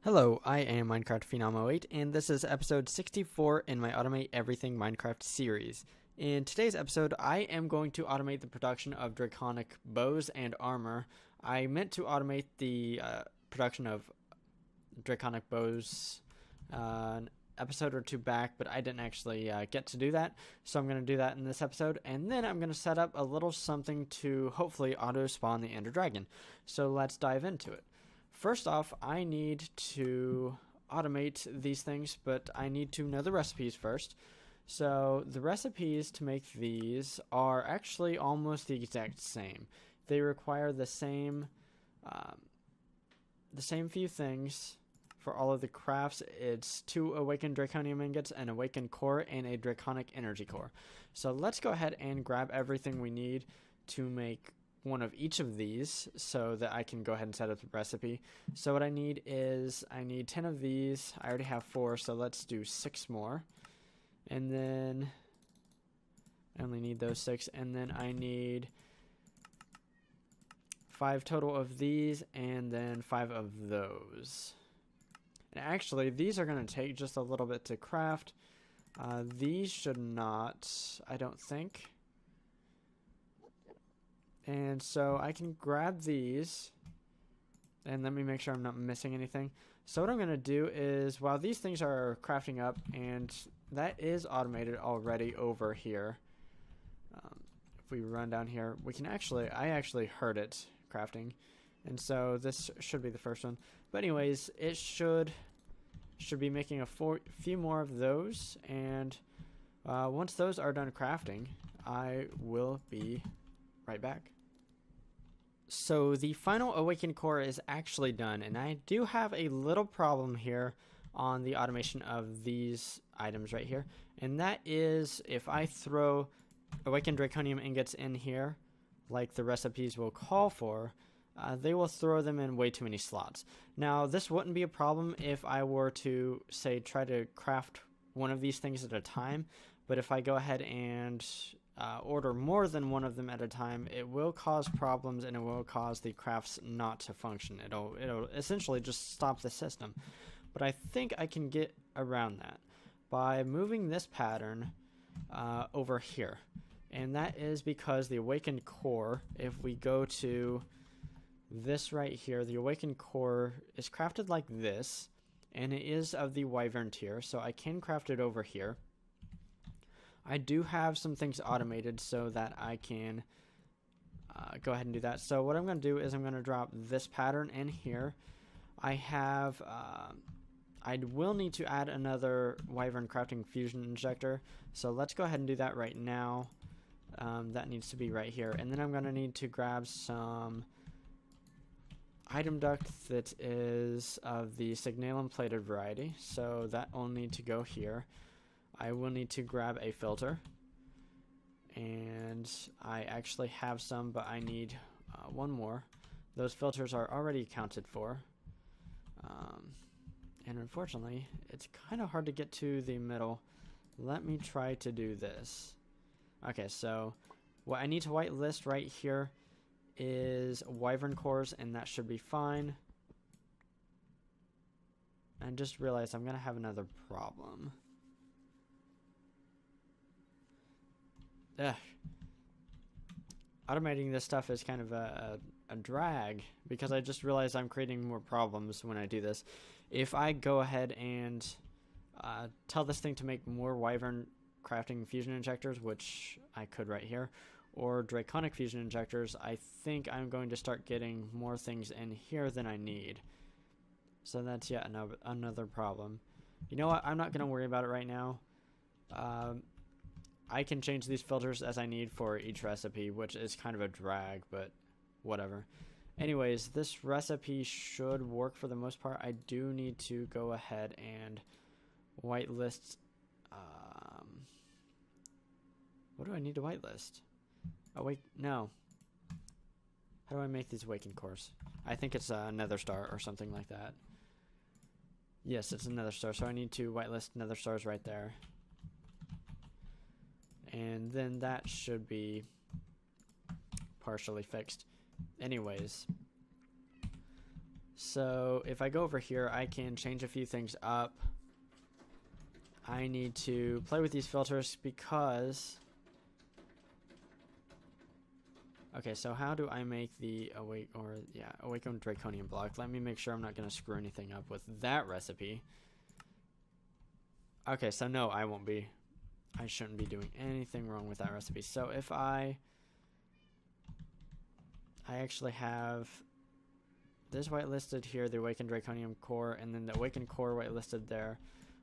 Hello, I am Minecraft Phenom 08, and this is episode 64 in my Automate Everything Minecraft series. In today's episode, I am going to automate the production of Draconic bows and armor. I meant to automate the production of Draconic bows an episode or two back, but I didn't actually get to do that, so I'm going to do that in this episode, and then I'm going to set up a little something to hopefully auto-spawn the Ender Dragon. So let's dive into it. First off, I need to automate these things, but I need to know the recipes first. So the recipes to make these are actually almost the exact same. They require the same few things for all of the crafts. It's 2 awakened draconium ingots, an awakened core, and a draconic energy core. So let's go ahead and grab everything we need to make one of each of these so that I can go ahead and set up the recipe. So what I need is, I need 10 of these. I already have 4, so let's do 6 more. And then I only need those 6, and then I need 5 total of these, and then 5 of those. And actually, these are going to take just a little bit to craft. These should not, I don't think. And so I can grab these, and let me make sure I'm not missing anything. So what I'm going to do is, while these things are crafting up, and that is automated already over here, if we run down here, we can actually, I actually heard it crafting, and so this should be the first one. But anyways, it should be making a few more of those, and once those are done crafting, I will be right back. So the final awakened core is actually done, and I do have a little problem here on the automation of these items right here, and that is if I throw awakened draconium ingots in here like the recipes will call for, they will throw them in way too many slots. Now this wouldn't be a problem if I were to, say, try to craft one of these things at a time, but if I go ahead and order more than one of them at a time, it will cause problems, and it will cause the crafts not to function. It'll essentially just stop the system. But I think I can get around that by moving this pattern over here, and that is because the awakened core, if we go to this right here, the awakened core is crafted like this, and it is of the wyvern tier, so I can craft it over here. I do have some things automated so that I can go ahead and do that. So what I'm going to do is I'm going to drop this pattern in here. I have, I will need to add another wyvern crafting fusion injector. So let's go ahead and do that right now. That needs to be right here. And then I'm going to need to grab some item duct that is of the signalum plated variety. So that will need to go here. I will need to grab a filter, and I actually have some, but I need one more. Those filters are already accounted for, and unfortunately it's kind of hard to get to the middle. Let me try to do this. Okay, so what I need to whitelist right here is wyvern cores, and that should be fine. I just realized I'm gonna have another problem. Ugh. Automating this stuff is kind of a drag, because I just realized I'm creating more problems when I do this. If I go ahead and tell this thing to make more wyvern crafting fusion injectors, which I could right here, or draconic fusion injectors, I think I'm going to start getting more things in here than I need. So that's yet another problem. You know what? I'm not going to worry about it right now. I can change these filters as I need for each recipe, which is kind of a drag, but whatever. Anyways, this recipe should work for the most part. I do need to go ahead and whitelist. What do I need to whitelist? Oh wait, no. How do I make these awakened cores? I think it's a nether star or something like that. Yes, it's a nether star, so I need to whitelist nether stars right there. And then that should be partially fixed. Anyways, So if I go over here, I can change a few things up. I need to play with these filters because... Okay, so how do I make the awakened draconium block? Let me make sure I'm not going to screw anything up with that recipe. Okay, so no, I shouldn't be doing anything wrong with that recipe. So if I actually have this whitelisted here, the awakened draconium core, and then the awakened core whitelisted there.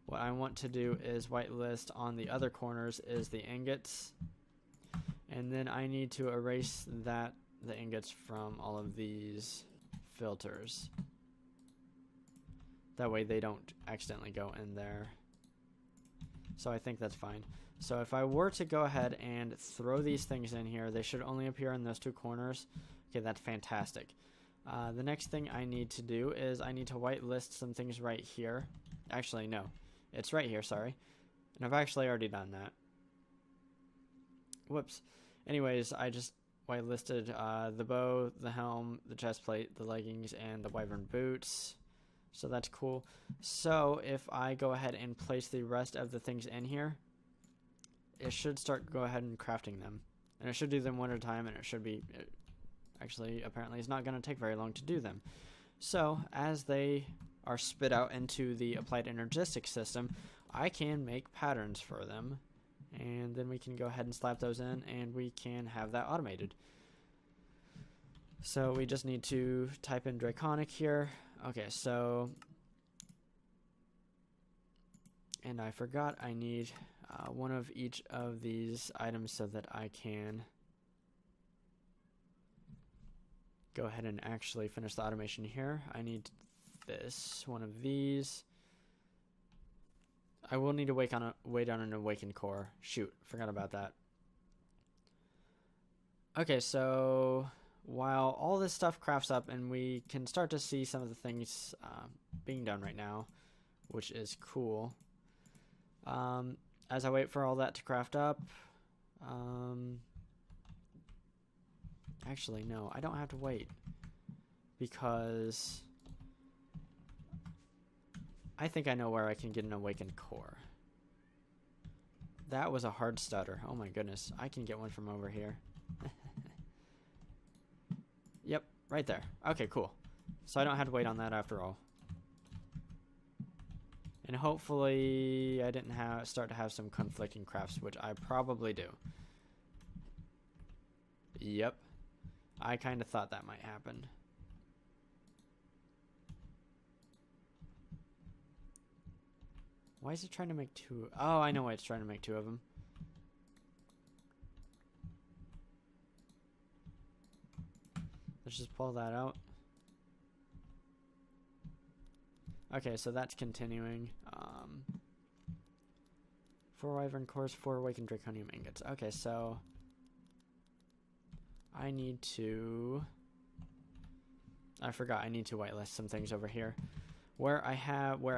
What I want to do is whitelist on the other corners is the ingots. And then I need to erase the ingots from all of these filters. That way they don't accidentally go in there. So I think that's fine. So if I were to go ahead and throw these things in here, they should only appear in those two corners. Okay, that's fantastic. The next thing I need to do is I need to whitelist some things right here. Actually, no. It's right here, sorry. And I've actually already done that. Whoops. Anyways, I just whitelisted the bow, the helm, the chest plate, the leggings, and the wyvern boots. So that's cool. So if I go ahead and place the rest of the things in here, it should go ahead and crafting them. And it should do them one at a time, and it should be... Actually, apparently it's not going to take very long to do them. So as they are spit out into the applied energistic system, I can make patterns for them. And then we can go ahead and slap those in, and we can have that automated. So we just need to type in Draconic here. Okay, so... And I forgot I need one of each of these items so that I can go ahead and actually finish the automation here. I need this, one of these. I will need to wait on an awakened core. Shoot, forgot about that. Okay, so while all this stuff crafts up and we can start to see some of the things being done right now, which is cool. As I wait for all that to craft up, actually no, I don't have to wait because I think I know where I can get an awakened core. That was a hard stutter. Oh my goodness. I can get one from over here. Yep, right there. Okay, cool. So I don't have to wait on that after all. And hopefully I didn't start to have some conflicting crafts, which I probably do. Yep. I kind of thought that might happen. Why is it trying to make two? Oh, I know why it's trying to make two of them. Let's just pull that out. Okay, so that's continuing. 4 wyvern cores, 4 awakened draconium ingots. Okay, so I need to... I forgot I need to whitelist some things over here. Where I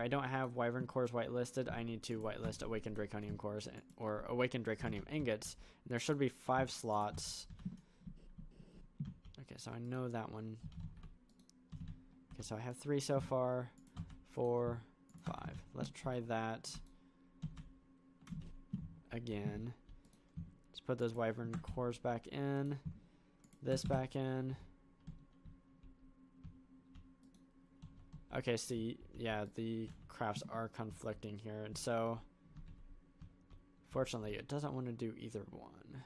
don't have wyvern cores whitelisted, I need to whitelist awakened draconium cores or awakened draconium ingots. There should be 5 slots. Okay, so I know that one. Okay, so I have 3 so far. 4, 5. Let's try that again. Let's put those wyvern cores back in. This back in. Okay, see, yeah, the crafts are conflicting here, and so fortunately it doesn't want to do either one.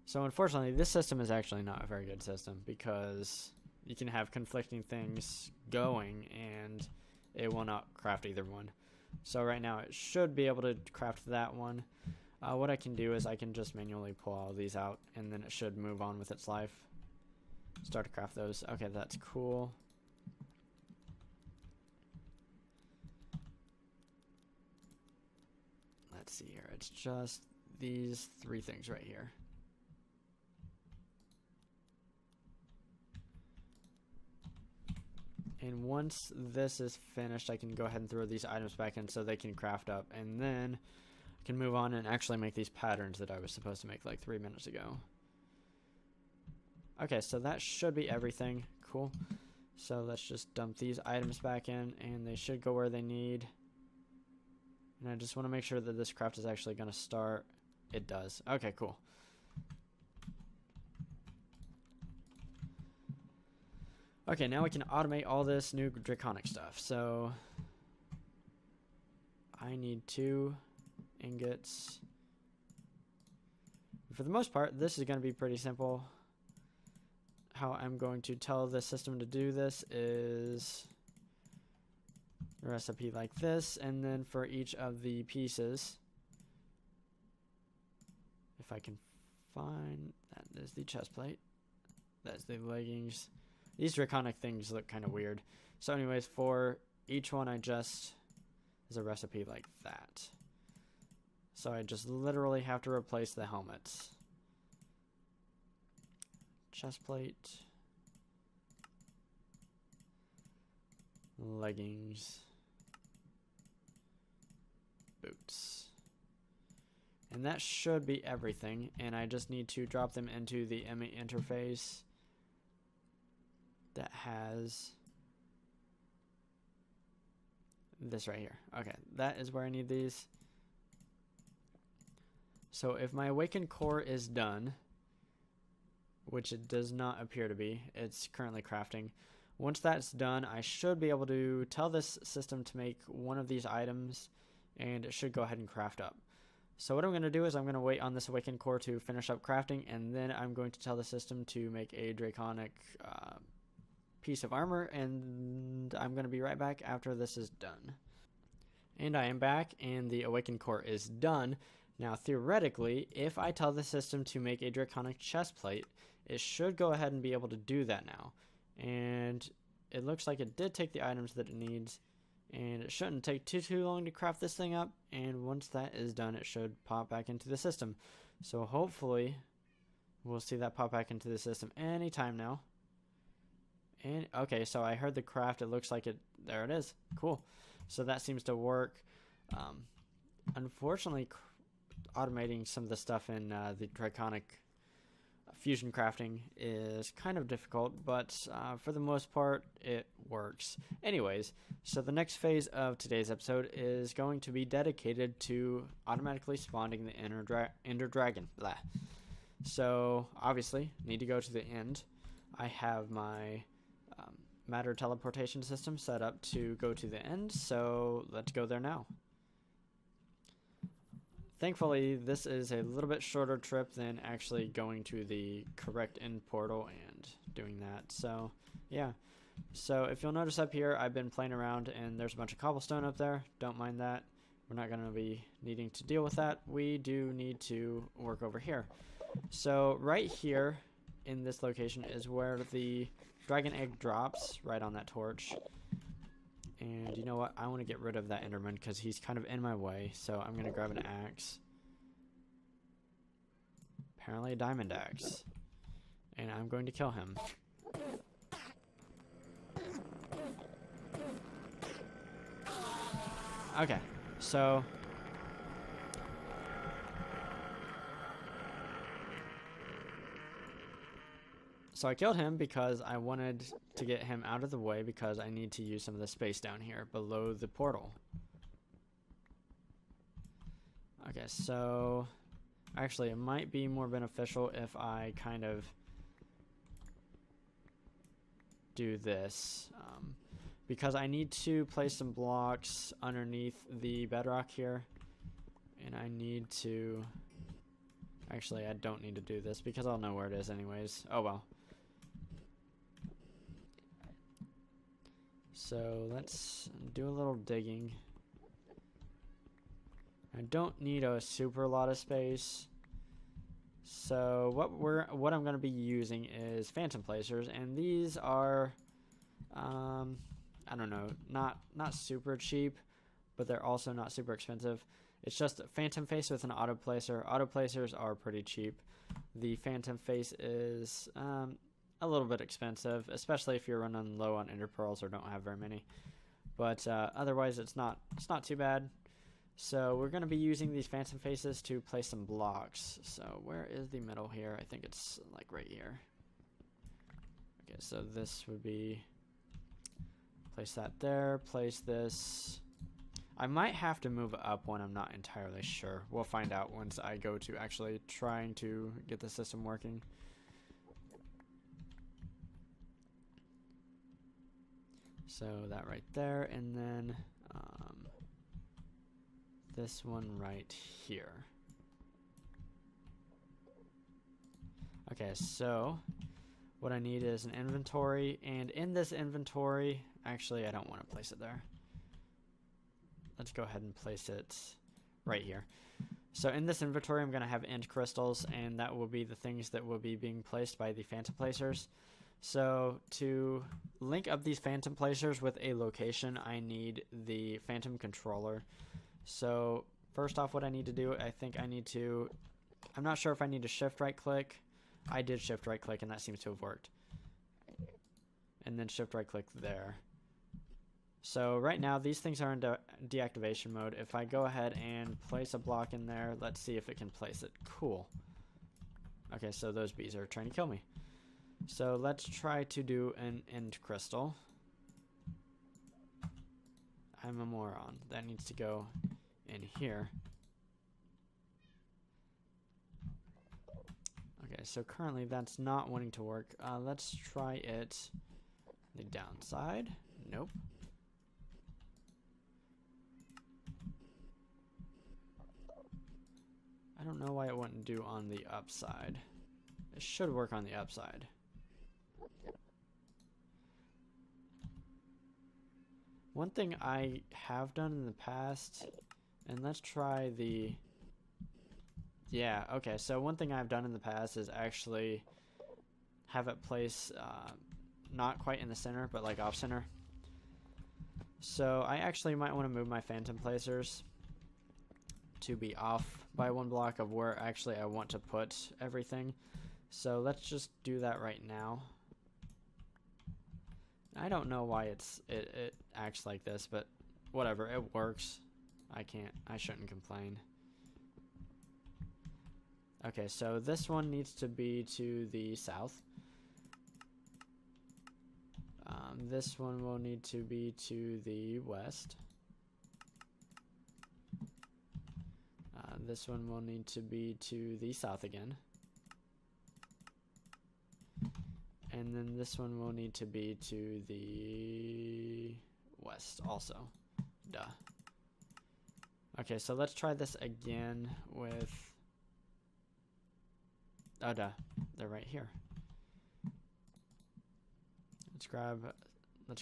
So unfortunately this system is actually not a very good system because you can have conflicting things going and it will not craft either one. So right now it should be able to craft that one. What I can do is I can just manually pull all these out and then it should move on with its life. Start to craft those. Okay, that's cool. Let's see here. It's just these 3 things right here. And once this is finished, I can go ahead and throw these items back in so they can craft up. And then I can move on and actually make these patterns that I was supposed to make like 3 minutes ago. Okay, so that should be everything. Cool. So let's just dump these items back in, and they should go where they need. And I just want to make sure that this craft is actually going to start. It does. Okay, cool. Okay, now we can automate all this new draconic stuff. So I need 2 ingots. For the most part, this is going to be pretty simple. How I'm going to tell the system to do this is a recipe like this, and then for each of the pieces, if I can find that is the chest plate, that's the leggings. These draconic things look kind of weird. So anyways, for each one I just is a recipe like that. So I just literally have to replace the helmets. Chest plate, leggings, boots. And that should be everything, and I just need to drop them into the ME interface that has this right here. Okay, that is where I need these. So if my awakened core is done, which it does not appear to be, it's currently crafting. Once that's done, I should be able to tell this system to make one of these items, and it should go ahead and craft up. So what I'm going to do is I'm going to wait on this awakened core to finish up crafting, and then I'm going to tell the system to make a draconic piece of armor, and I'm going to be right back after this is done. And I am back, and the awakened core is done. Now theoretically, if I tell the system to make a draconic chest plate, it should go ahead and be able to do that now. And it looks like it did take the items that it needs, and it shouldn't take too long to craft this thing up, and once that is done, it should pop back into the system. So hopefully we'll see that pop back into the system anytime now. And okay, so I heard the craft. It looks like it. There it is. Cool. So that seems to work. Unfortunately, automating some of the stuff in the Draconic Fusion Crafting is kind of difficult, but for the most part, it works. Anyways, so the next phase of today's episode is going to be dedicated to automatically spawning the Ender Dragon. Blah. So obviously, need to go to the end. I have my matter teleportation system set up to go to the end, so let's go there now. Thankfully, this is a little bit shorter trip than actually going to the correct end portal and doing that. So, yeah. So, if you'll notice up here, I've been playing around and there's a bunch of cobblestone up there. Don't mind that. We're not going to be needing to deal with that. We do need to work over here. So, right here in this location is where the dragon egg drops, right on that torch. And you know what? I want to get rid of that Enderman because he's kind of in my way. So I'm going to grab an axe. Apparently a diamond axe. And I'm going to kill him. Okay. So I killed him because I wanted to get him out of the way because I need to use some of the space down here below the portal. Okay, so actually it might be more beneficial if I kind of do this because I need to place some blocks underneath the bedrock here, and I need to actually I don't need to do this because I'll know where it is anyways. Oh well. So let's do a little digging. I don't need a super lot of space. So what I'm going to be using is phantom placers, and these are I don't know, not super cheap, but they're also not super expensive. It's just a phantom face with an auto placer. Auto placers are pretty cheap. The phantom face is a little bit expensive, especially if you're running low on ender pearls or don't have very many. But otherwise, it's not too bad. So we're going to be using these phantom faces to place some blocks. So where is the middle here? I think it's like right here. Okay, so this would be, place that there, place this. I might have to move up one, I'm not entirely sure. We'll find out once I go to actually trying to get the system working. So that right there, and then this one right here. Okay, so what I need is an inventory, and in this inventory, actually I don't want to place it there. Let's go ahead and place it right here. So in this inventory, I'm going to have end crystals, and that will be the things that will be being placed by the phantom placers. So to link up these phantom placers with a location, I need the phantom controller. So first off, what I need to do, I think I need to, I'm not sure if I need to shift right click. I did shift right click and that seems to have worked. And then shift right click there. So right now these things are in deactivation mode. If I go ahead and place a block in there, let's see if it can place it. Cool. Okay, so those bees are trying to kill me. So let's try to do an end crystal. I'm a moron. That needs to go in here. Okay, so currently that's not wanting to work. Let's try it the downside. Nope. I don't know why it wouldn't do on the upside. It should work on the upside. One thing I have done in the past, and let's try the, yeah, okay, so one thing I've done in the past is actually have it place not quite in the center, but like off center. So I actually might want to move my phantom placers to be off by one block of where actually I want to put everything. So let's just do that right now. I don't know why it acts like this, but whatever, it works. I shouldn't complain. Okay, so this one needs to be to the south. This one will need to be to the west. This one will need to be to the south again. And then this one will need to be to the west also. Duh. Okay, so let's try this again with, oh duh, they're right here. Let's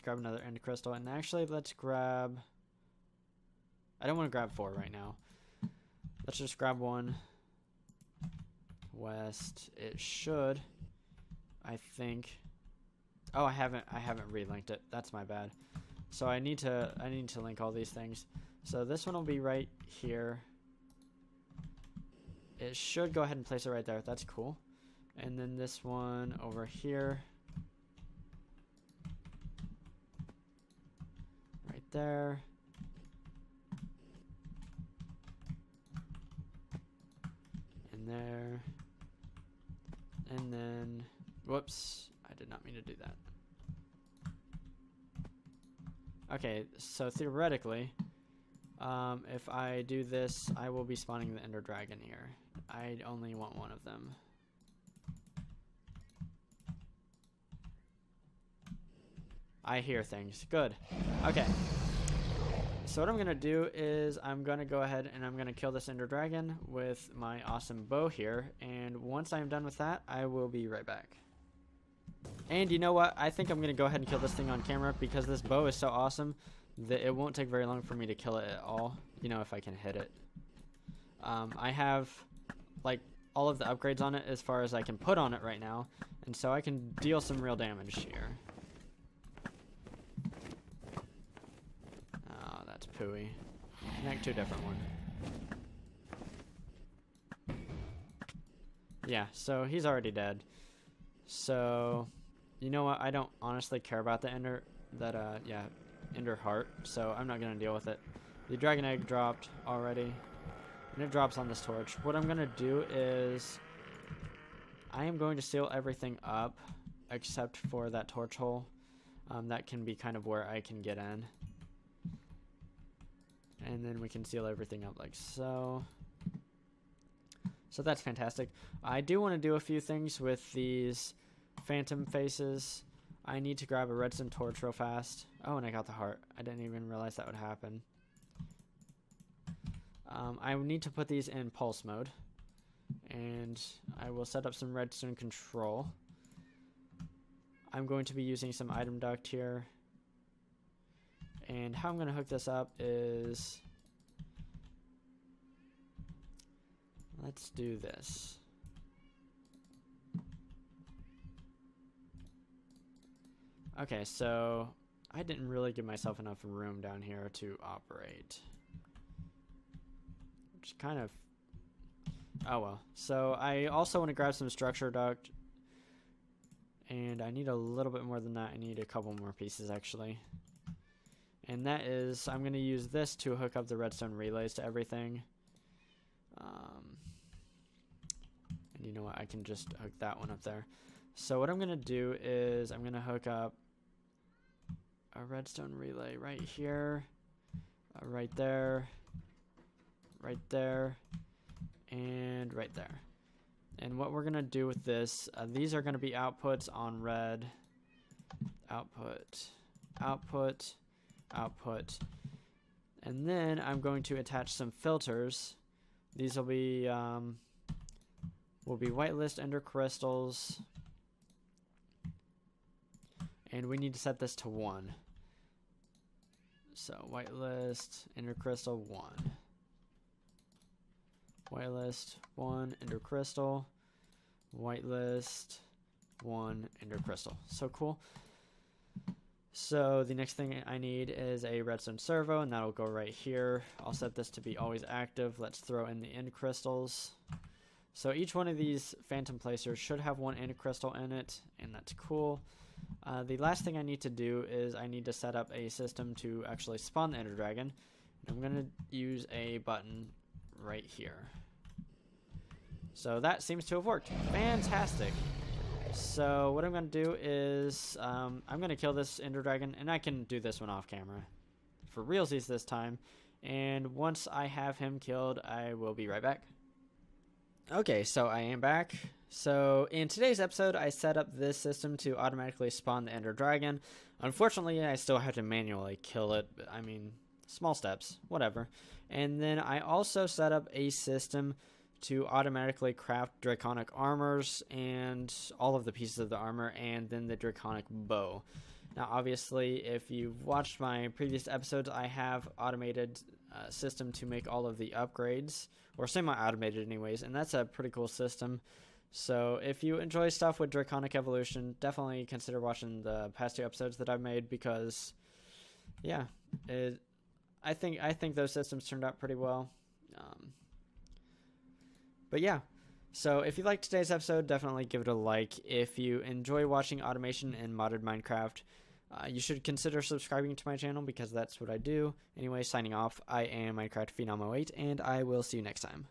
grab another end crystal, and actually let's grab, I don't want to grab 4 right now. Let's just grab one. West. It should, I think. Oh, I haven't relinked it. That's my bad. So I need to link all these things. So this one will be right here. It should go ahead and place it right there. That's cool. And then this one over here. Right there. And there. And then, whoops, I did not mean to do that. Okay, so theoretically, if I do this, I will be spawning the Ender Dragon here. I only want one of them. I hear things. Good. Okay. So what I'm going to do is I'm going to go ahead and I'm going to kill this Ender Dragon with my awesome bow here. And once I'm done with that, I will be right back. And you know what? I think I'm going to go ahead and kill this thing on camera because this bow is so awesome that it won't take very long for me to kill it at all. You know, if I can hit it. I have like all of the upgrades on it as far as I can put on it right now. And so I can deal some real damage here. Oh, that's pooey. Connect to a different one. Yeah, so he's already dead. So, you know what? I don't honestly care about the Ender Heart, so I'm not going to deal with it. The Dragon Egg dropped already, and it drops on this torch. What I'm going to do is I am going to seal everything up except for that torch hole. That can be kind of where I can get in. And then we can seal everything up like so. So that's fantastic. I do want to do a few things with these phantom faces. I need to grab a redstone torch real fast. Oh, and I got the heart. I didn't even realize that would happen. I need to put these in pulse mode. And I will set up some redstone control. I'm going to be using some item duct here. And how I'm going to hook this up is... let's do this. Okay, so I didn't really give myself enough room down here to operate. Which kind of... oh well. So I also want to grab some structure duct. And I need a little bit more than that. I need a couple more pieces actually. And that is, I'm going to use this to hook up the redstone relays to everything. And you know what, I can just hook that one up there. So what I'm going to do is I'm going to hook up a redstone relay right here, right there, and right there. And what we're going to do with this, these are going to be outputs on red, output, output, output. And then I'm going to attach some filters. These will be whitelist ender crystals. And we need to set this to 1. So whitelist ender crystal 1. Whitelist 1 ender crystal. Whitelist 1 ender crystal. So cool. So the next thing I need is a redstone servo, and that'll go right here. I'll set this to be always active. Let's throw in the end crystals. So each one of these phantom placers should have 1 end crystal in it, and that's cool. The last thing I need to do is I need to set up a system to actually spawn the ender dragon. I'm going to use a button right here. So that seems to have worked. Fantastic. So what I'm going to do is I'm going to kill this ender dragon, and I can do this one off camera for realsies this time. And once I have him killed, I will be right back. Okay, so I am back. So in today's episode, I set up this system to automatically spawn the ender dragon. Unfortunately, I still have to manually kill it. But, I mean, small steps, whatever. And then I also set up a system to automatically craft draconic armors and all of the pieces of the armor, and then the draconic bow. Now obviously, if you've watched my previous episodes, I have automated a system to make all of the upgrades, or semi-automated anyways, and that's a pretty cool system. So if you enjoy stuff with Draconic Evolution, definitely consider watching the past 2 episodes that I've made, because yeah, I think those systems turned out pretty well. But yeah, so if you liked today's episode, definitely give it a like. If you enjoy watching automation in modded Minecraft, you should consider subscribing to my channel, because that's what I do. Anyway, signing off, I am Minecraft Phenom 08, and I will see you next time.